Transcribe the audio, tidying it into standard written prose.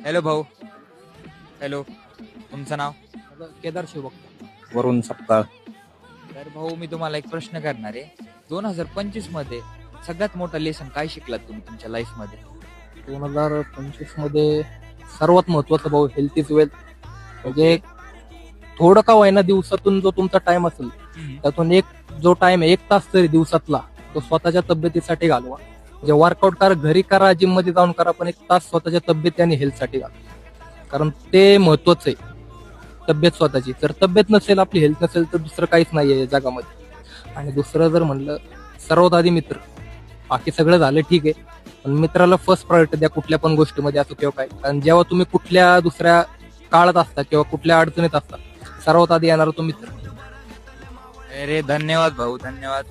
Hello भाऊ. Hello, तुमचं नाव? केदार शिवभक्त. वरून सपकाळ. तर भाऊ, मी तुम्हाला एक प्रश्न करणार आहे. 2025 मध्ये सगळ्यात मोठा लेसन काय शिकलात तुम्ही तुमच्या लाईफ मध्ये? 2025 मध्ये सर्वात महत्वाचं भाऊ हेल्थ इज वेल्थ. म्हणजे थोडं का होईना दिवसातून जो तुमचा टाइम असेल त्यातून जो टाइम आहे 1 तास तरी दिवसातला तो स्वतःच्या तब्येतीसाठी घालवा. जे वर्कआउट करा, घरी करा, जिम मध्ये जाऊन करा, पण 1 तास स्वतःच्या तब्येती आणि हेल्थसाठी घालवा. कारण ते महत्वाचं आहे, तब्येत स्वतःची. जर तब्येत नसेल, आपली हेल्थ नसेल, तर दुसरं काहीच नाहीये या जगामध्ये. आणि दुसरं जर म्हणलं, सर्वात आधी मित्र. बाकी सगळं झालं ठीक आहे, पण मित्राला फर्स्ट प्रायोरिटी द्या कुठल्या पण गोष्टीमध्ये, असं किंवा काय. कारण जेव्हा तुम्ही कुठल्या दुसऱ्या काळात असता किंवा कुठल्या अडचणीत असता, सर्वात आधी येणारा तो मित्र. अरे धन्यवाद भाऊ, धन्यवाद.